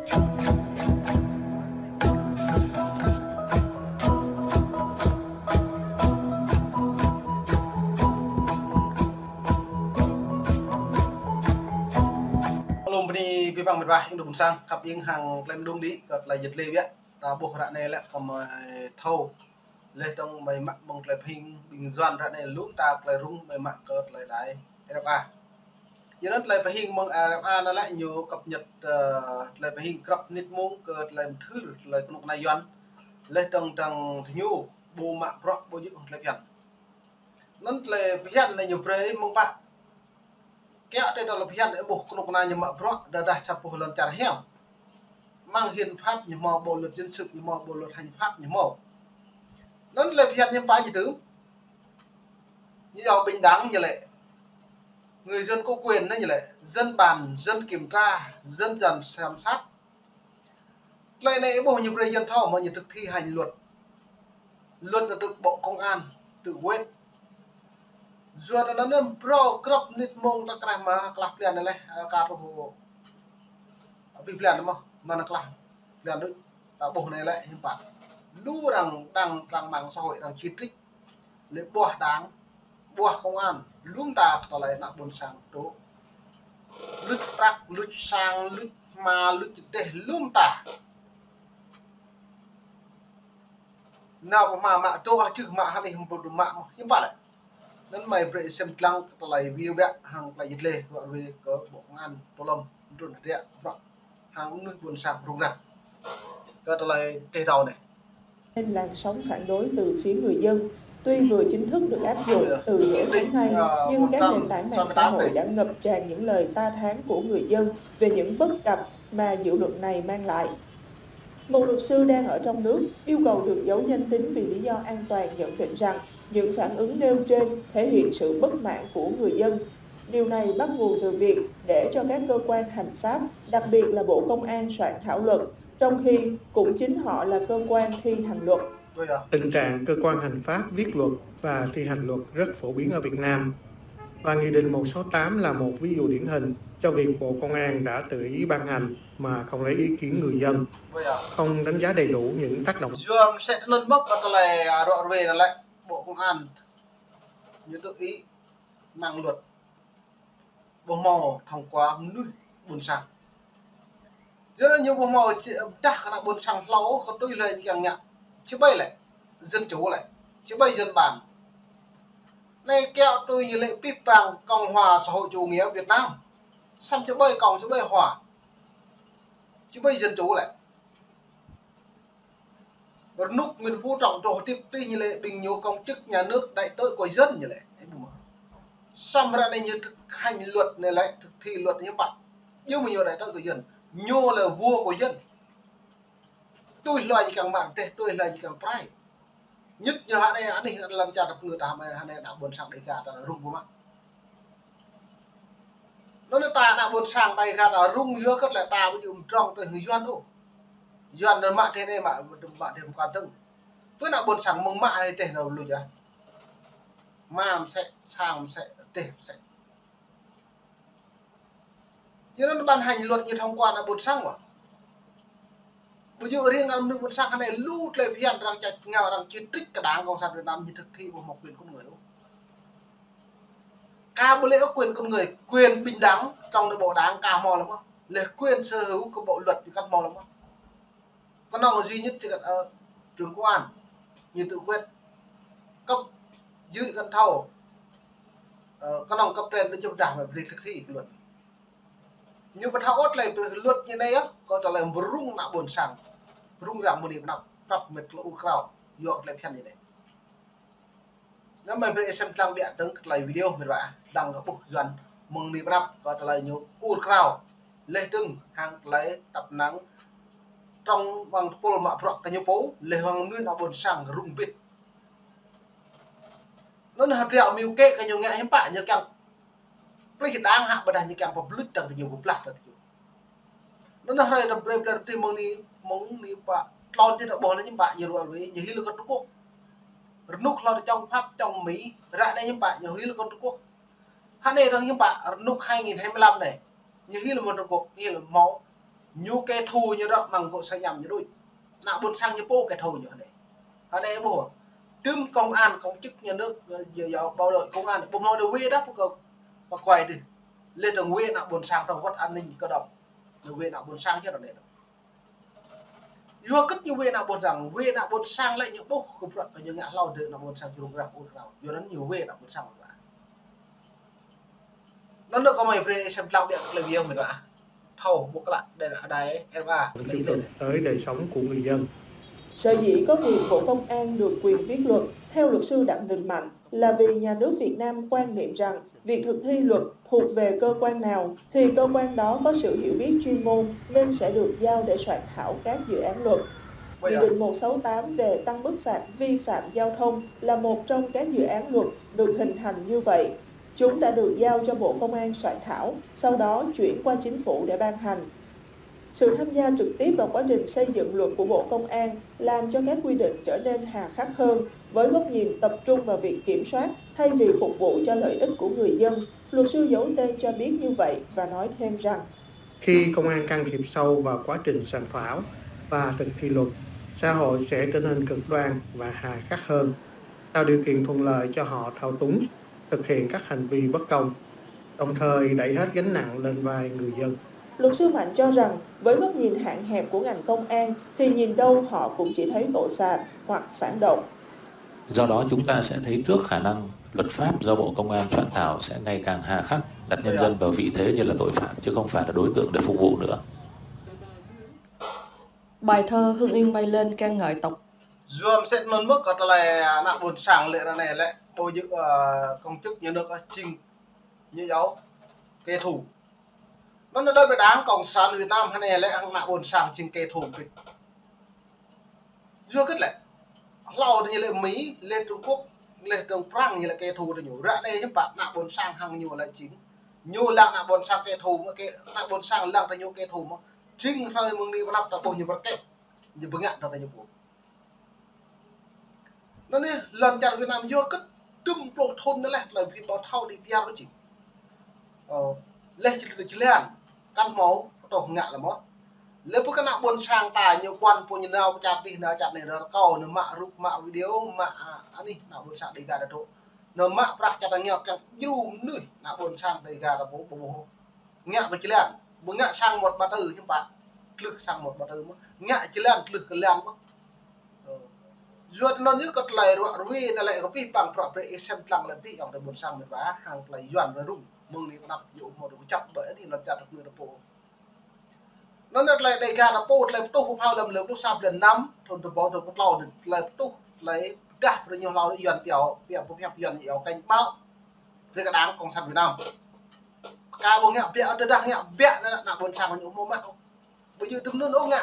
Lumpini pipang merah Indo Bunsang kaping hang klaim dung di kat lai jet le ya ta boh ra ne la kam thau le tong mai mak mong klaim hing bing zwan ra ne lum ta klai rung mai mak kat lai dai RFA cho nên lại phải hình mong RFA nó lại nhiều cập nhật lại phải hình cập nhật mong kat lai thứ lai công này doan le tong tang nhu bu mak pro bu yu lai pian nên lại pian này nhiều pre mong pa kéo đây là pian để buộc con này nhưng mà pro đã chập buộc lần chả heo mang hiền pháp nhưng mà bộ luật dân sự nhưng mà bộ luật hành pháp nhưng mà nó là pian nhưng ba gì thứ như giàu bình đẳng như lệ người dân có quyền đấy như lệ dân bàn dân kiểm tra dân dần xem sát lại này bộ như bây dân thọ mà như thực thi hành luật là được bộ công an tự quyết giờ nó nên pro crop nít mong ta cái mà class plan này cả rồi bị plan mà nó class plan đấy tạo bộ này lại hiện tại lu đang mạng xã hội đang chỉ trích lấy bùa đáng bùa công an luôn đạt lại nặng buồn sang tố lứt rắc lứt sang lứt mà lứt để luôn tả nào mà tôi chứ mà hay không được mà nhưng bạn lại nên mày phải xem lăng lại video bé hàng lại dịch lệ gọi về có bộ công an tô lâm rồi đấy hàng nước buồn sang rung rạc cái lại cây đầu này nên làn sóng phản đối từ phía người dân tuy vừa chính thức được áp dụng từ nửa tháng nay nhưng các nền tảng mạng xã hội đã ngập tràn những lời ta thán của người dân về những bất cập mà dự luật này mang lại. Một luật sư đang ở trong nước yêu cầu được giấu danh tính vì lý do an toàn nhận định rằng những phản ứng nêu trên thể hiện sự bất mãn của người dân. Điều này bắt nguồn từ việc để cho các cơ quan hành pháp, đặc biệt là Bộ Công an soạn thảo luật, trong khi cũng chính họ là cơ quan thi hành luật. Tình trạng cơ quan hành pháp viết luật và thi hành luật rất phổ biến ở Việt Nam. Và Nghị định 168 là một ví dụ điển hình cho việc Bộ Công an đã tự ý ban hành mà không lấy ý kiến người dân, không đánh giá đầy đủ những tác động. Dương sẽ lên mức có là đoạn về lại Bộ Công an như tự ý mang luật bộ màu thông qua núi buồn sang. Rất là nhiều bộ màu chắc là buồn sang lâu có tôi lời như càng nhạc chứ bây lại dân chủ lại chứ bây dân bản này kẹo tôi như lệ bíp vàng Cộng hòa xã hội chủ nghĩa Việt Nam xong chứ bây hòa chứ bây dân chủ lại và lúc Nguyễn Phú Trọng trổ tiếp tuy như lệ bình nhiều công chức nhà nước đại tội của dân như lệ xong ra đây như thực hành luật này lại thực thi luật như bạn nhưng mà nhiều đại tội của dân nhô là vua của dân tôi là gì càng bạn tôi là gì càng prai nhất như hắn này làm cha đập người ta mà hắn này đã buồn sang đầy gà là rung của mắt nó ta đã buồn sang đầy gà là rung giữa cất lại ta với chịu trong từ người doan đâu doan đơn mạng thế này mà bạn thêm quan tâm với nào buồn sang mong mạ hay để nào lùi ra mà sẽ sang sẽ để sẽ cho nên ban hành luật như thông qua là buồn sang mà bây giờ riêng là nước buồn sang này lút lại hiện rằng chặt ngào rằng chiến tích cả đảng cộng sản Việt Nam như thực thi một quyền con người đâu ca bố lễ quyền con người quyền bình đẳng trong nội bộ đảng cả mò lắm không là quyền sở hữu của bộ luật thì cắt mò lắm không con nào là duy nhất chỉ cần ở trường công an như tự quyết cấp giữ gần thầu con nào cấp trên để cho đảng phải thực thi luật nhưng mà thao ốt lại luật như này á có trả lời rung nạ buồn sang rung rằng một điểm nào tập mệt lũ khảo dọn lại phen như này nếu mày xem trang bịa登lại video mình bạn rằng nó bục dần mừng đi bắt có trả lời nhiều u khảo lê tưng hàng lấy tập nắng trong bằng pol mạ phật cái phố lê hoàng nuôi nạ buồn sang rung bịt nó là hạt miêu kệ cái nhiều nghe hiếm bạ như càng lấy cái đáng hạ bật như càng bọc lứt chẳng nhiều bục lạt nó là hay là brave là thì mong đi bạ lon trên bộ nó những bạn nhiều rồi với nhiều khi là con Trung Quốc nút lo trong Pháp trong Mỹ ra đây những bạn nhiều khi là con Trung Quốc hắn này là những bạn nút 2025 này nhiều khi là một Trung Quốc như là máu nhu kẻ thù như đó bằng bộ sai nhầm như đôi nạo buồn sang như bố kẻ thù như thế này ở đây bố tüm công an công chức nhà nước giờ bao đội công an bố nói được quy đó bố và quay đi lên đường quy nạo buồn sang trong quát an ninh cơ động đường quy nạo buồn sang hết rồi này vua cất như quy nạo buồn rằng quy nạo buồn sang lại những bố không được như ngã lâu được nạo buồn sang kêu gặp ôn nào vua đó nhiều quy nạo buồn sang mà nó được có mày về xem lao điện là nhiều người bạn thầu buộc lại đây là đài FA tới đời sống của người dân. Sở dĩ có việc Bộ Công an được quyền viết luật, theo luật sư Đặng Đình Mạnh, là vì nhà nước Việt Nam quan niệm rằng việc thực thi luật thuộc về cơ quan nào thì cơ quan đó có sự hiểu biết chuyên môn nên sẽ được giao để soạn thảo các dự án luật. Nghị định 168 về tăng mức phạt vi phạm giao thông là một trong các dự án luật được hình thành như vậy. Chúng đã được giao cho Bộ Công an soạn thảo, sau đó chuyển qua Chính phủ để ban hành. Sự tham gia trực tiếp vào quá trình xây dựng luật của Bộ Công an làm cho các quy định trở nên hà khắc hơn, với góc nhìn tập trung vào việc kiểm soát thay vì phục vụ cho lợi ích của người dân. Luật sư giấu tên cho biết như vậy và nói thêm rằng khi công an can thiệp sâu vào quá trình soạn thảo và thực thi luật, xã hội sẽ trở nên cực đoan và hà khắc hơn, tạo điều kiện thuận lợi cho họ thao túng, thực hiện các hành vi bất công, đồng thời đẩy hết gánh nặng lên vai người dân. Luật sư Mạnh cho rằng với góc nhìn hạn hẹp của ngành công an thì nhìn đâu họ cũng chỉ thấy tội phạm hoặc phản động. Do đó chúng ta sẽ thấy trước khả năng luật pháp do Bộ Công an soạn thảo sẽ ngày càng hà khắc, đặt nhân dân vào vị thế như là tội phạm chứ không phải là đối tượng để phục vụ nữa. Bài thơ Hưng Yên bay lên ca ngợi tộc. Dùm sẽ nôn mức có là nạ buồn sàng lệ ra này lại bồi dự công chức nhà nước trình như giáo kê thủ. Nó đây phải đáng Cộng sản Việt Nam hay này lại nạ buồn sàng trình kê thủ kịch. Dùa kết lại. Lào như là Mỹ, lên Trung Quốc, lên Trung Frank như là kê thủ rồi nhủ. Ra đây chứ bạn nạ buồn sang hàng nhiều lại chính. Nhiều là nạ buồn sang kê thủ mà nạ buồn sang là nhiều kê thủ mà. Chính thôi mừng đi mà nạp ta bồi nhiều vật kê. Như bức ngạn ra nhiều bộ. Nó nè, lần chặt Việt Nam vô cất tùm lộ thôn nó lại là vì bỏ thao đi bia đó chỉ. Lên chỉ lên căn máu, tổ ngạ là mót. Lấy bức cái nào buồn sang tài nhiều quan po nhìn nào chặt đi nào chặt này nó cầu nó mạ rục mạ video mạ anh đi nào buồn sang đi gà đã độ. Nó mạ bạc chặt nhiều càng du nưỡi nào buồn sang đi gà đã bố. Ngạ với chỉ lên, muốn ngạ sang một bà tử chứ bạn. Lực sang một bà tử mà ngạ chỉ lên lực lên mà. Duat nó như cất lại rồi nó lại có pi bằng pro pre xem lăng lại pi ông để buồn sang mình vá hàng lại doan rồi rung mừng đi nạp dụ một được chặt bởi thì nó chặt được người được bộ nó nát lại đây gà là bộ lại tu phao làm lực lúc sạp lần năm thôn từ bộ được lâu được lại tu lấy gà rồi nhiều lâu đi doan biểu cũng hẹp doan nhiều canh bao thế cả đáng cộng sản Việt Nam ca bông hẹp bẹo tôi đang hẹp bẹo nó là buồn sang những mô mạo bây giờ từng nữa ngạ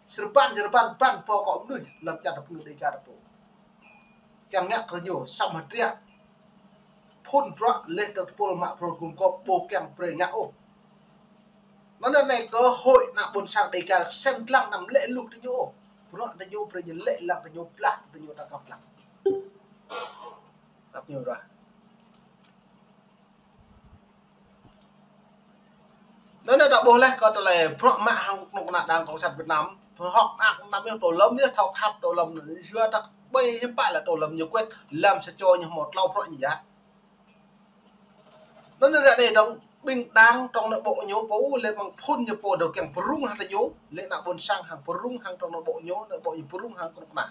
serban ban pokok nuôi làm chặt được người đây cả bộ càng nhắc là nhiều xong hếtria phun rõ lên được pol mạ pro cùng có bộ càng pre ngã ô nó lần này cơ hội nào buồn sang đây cả xem lăng nằm lệ lục đi nhô pro đi nhô pre nhìn lệ lăng đi nhô plat đi nhô ta gặp lăng gặp nhiều rồi nó là đã bố lên có là pro mạ hàng nông nạn đang cộng sản Việt Nam họ cũng nằm trong tổ lâm nữa thao khắp tổ lâm nữa chưa đặt bây hiện tại là tổ lâm nhiều quên làm sẽ cho như một lau loại gì đó nó là để đồng bình đang trong nội bộ nhố bố lên bằng phun như bộ đầu kèm prung hay là nhố lên nào buồn sang hàng prung hàng trong nội bộ nhố nội bộ như prung hàng cũng nè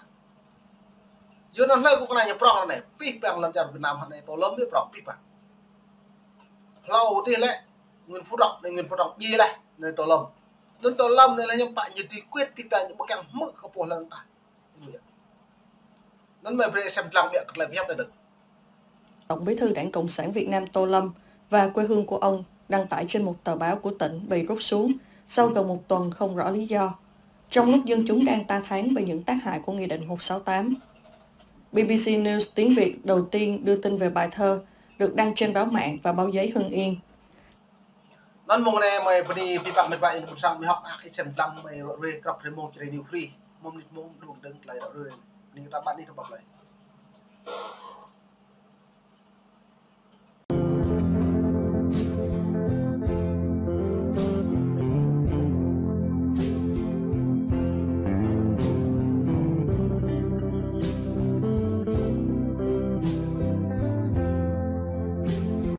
dưới nó lấy cũng này như prong này pi bằng làm chặt Việt Nam này tổ lâm biết prong pi bằng lau đi lại nguyên phú độc này nguyên phú độc gì này này tổ lâm đến tổ lâm này là những bạn như tí quyết thì ta những bức càng mức không phù lần ta nên mà về xem làm việc là phép được Tổng Bí thư Đảng Cộng sản Việt Nam Tô Lâm và quê hương của ông đăng tải trên một tờ báo của tỉnh bị rút xuống sau gần một tuần không rõ lý do, trong lúc dân chúng đang ta thán về những tác hại của Nghị định 168. BBC News tiếng Việt đầu tiên đưa tin về bài thơ được đăng trên báo mạng và báo giấy Hưng Yên. Nên mong này mày đi vi phạm vậy một sang học cái xem lăng mày rồi gặp remote radio free mong lịch mong đủ đừng lại rồi đi ta bạn đi tập lại